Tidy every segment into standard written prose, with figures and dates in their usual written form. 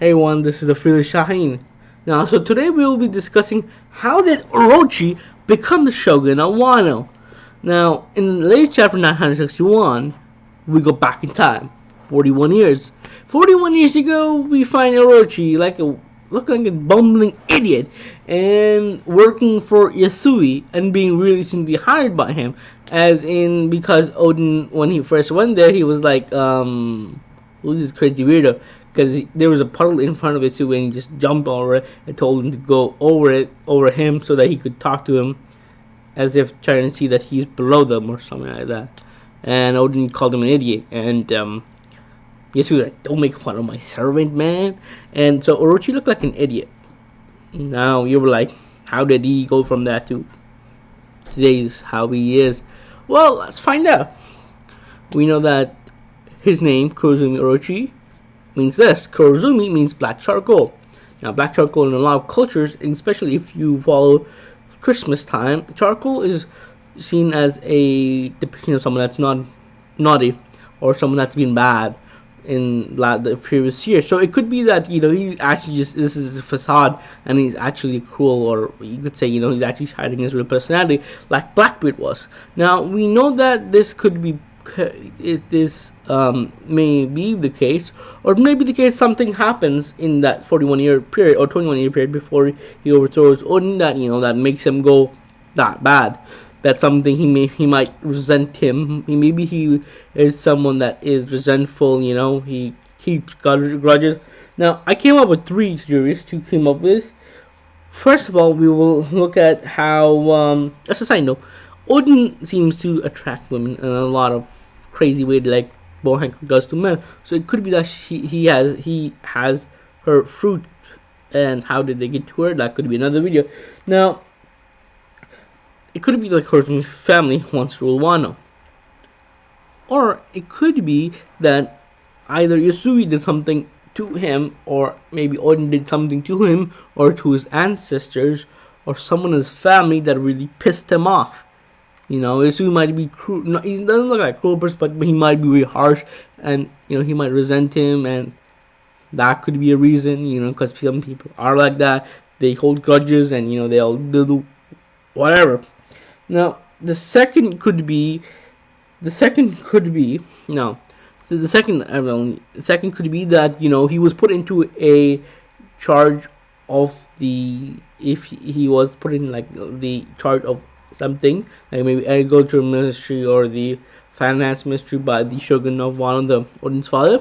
Hey everyone, this is the Fearless Shaheen. Now, so today we will be discussing how did Orochi become the Shogun of Wano. Now, in the latest chapter 961, we go back in time, 41 years. 41 years ago, we find Orochi looking like a bumbling idiot and working for Yasui and being recently hired by him, as in because Oden, when he first went there, he was like, who's this crazy weirdo? Because there was a puddle in front of it too, and he just jumped over it and told him to go over him, so that he could talk to him, as if trying to see that he's below them or something like that. And Odin called him an idiot, and yes, he was like, "Don't make fun of my servant, man." And so Orochi looked like an idiot. Now you were like, how did he go from that to today's how he is? Well, let's find out. We know that his name, Kurozumi Orochi, means this. Kurozumi means black charcoal. Now, black charcoal in a lot of cultures, especially if you follow Christmas time, charcoal is seen as a depiction of someone that's not naughty or someone that's been bad in the previous year. So it could be that he's actually just, this is a facade, and he's actually cruel, or you could say he's actually hiding his real personality, like Blackbeard was. Now we know that this could be this may be the case, or maybe the case something happens in that 41-year period or 21-year period before he overthrows Oden that that makes him go that bad. That's something he might resent him. Maybe he is someone that is resentful. He keeps grudges. Now I came up with 3 theories to come up with. First of all, we will look at how as a side note, Odin seems to attract women in a lot of crazy way, like Bo Hancock does to men. So it could be that he has her fruit, and how did they get to her? That could be another video. Now, it could be like her family wants to rule Wano, or it could be that either Yasui did something to him, or maybe Odin did something to him or to his ancestors, or someone in his family that really pissed him off. Yasui might be cruel. No, he doesn't look like a cruel person, but he might be really harsh, and he might resent him, and that could be a reason. Because some people are like that. They hold grudges, and they'll do whatever. Now the second could be no. So the second could be that he was put into a charge of if he was put in like the charge of something, like maybe agriculture ministry or the finance ministry by the shogun of Wano, the Odin's father,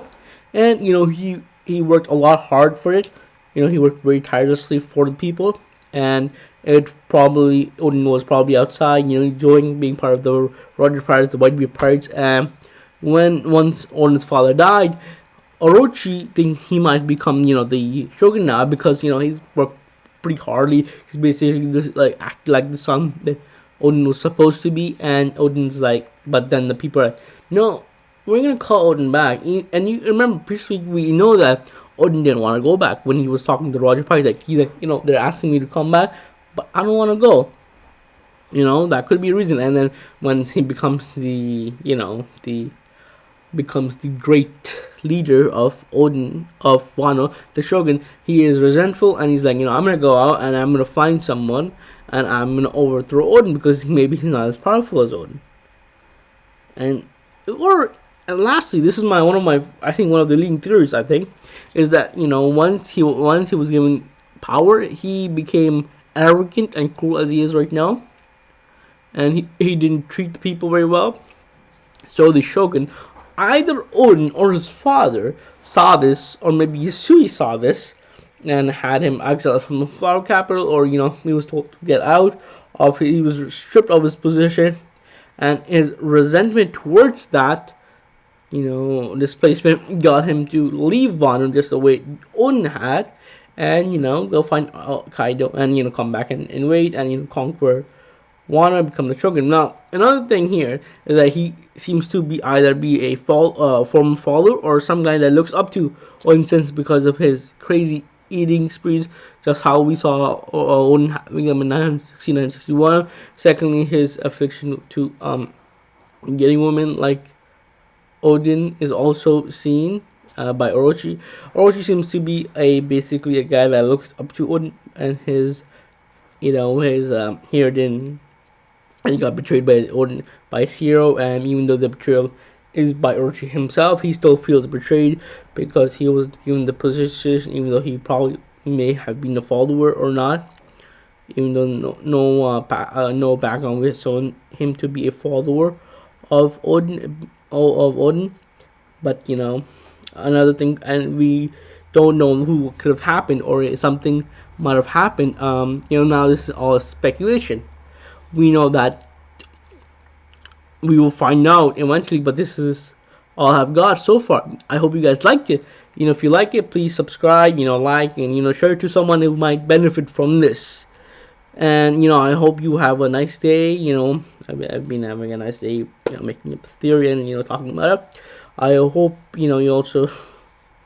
and he worked a lot hard for it. He worked very tirelessly for the people, and Odin was probably outside, enjoying being part of the Roger Pirates, the Whitebeard Pirates, and once Odin's father died, Orochi think he might become the shogun now, because he's worked pretty hardly. He's basically this act like the son that Odin was supposed to be, and Odin's like, but then the people are like, no, we're gonna call Odin back. And you remember previously we know that Odin didn't want to go back when he was talking to Roger Pirates. They're asking me to come back, but I don't want to go. That could be a reason. And then when he becomes the great leader of Odin, of Wano, the shogun, he is resentful, and he's like, I'm gonna go out and I'm gonna find someone and I'm gonna overthrow Odin, because maybe he's not as powerful as Odin. And lastly, this is one of the leading theories, I think, is that once he was given power, he became arrogant and cruel as he is right now, and he didn't treat people very well. So the shogun, either Odin or his father, saw this, or maybe Yasui saw this and had him exiled from the flower capital, or he was told to get out of, he was stripped of his position, and his resentment towards that displacement got him to leave Wano just the way Odin had, and go find Kaido, and come back and invade and conquer Wano and become the shogun. Now another thing here is that he seems to be either a former follower or some guy that looks up to Odin, since because of his crazy eating sprees, just how we saw Odin having them in 961. Secondly, his affliction to getting women like Odin is also seen by Orochi. Orochi seems to be basically a guy that looks up to Oden and his his hero didn't, and he got betrayed by his Oden, by his hero, and even though the betrayal is by Orochi himself, he still feels betrayed because he was given the position, even though he probably may have been a follower or not. Even though no background has shown him to be a follower of Oden, but another thing, and we don't know who could have happened or something might have happened. Now this is all speculation. We know that we will find out eventually, but this is all I've got so far. I hope you guys liked it. If you like it, please subscribe, like, and share it to someone who might benefit from this. And I hope you have a nice day. I've been having a nice day, making up the theory and talking about it. I hope you also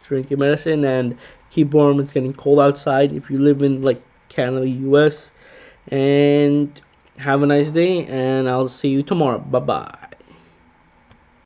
drink your medicine and keep warm. It's getting cold outside if you live in like Canada, US. And have a nice day, and I'll see you tomorrow. Bye bye.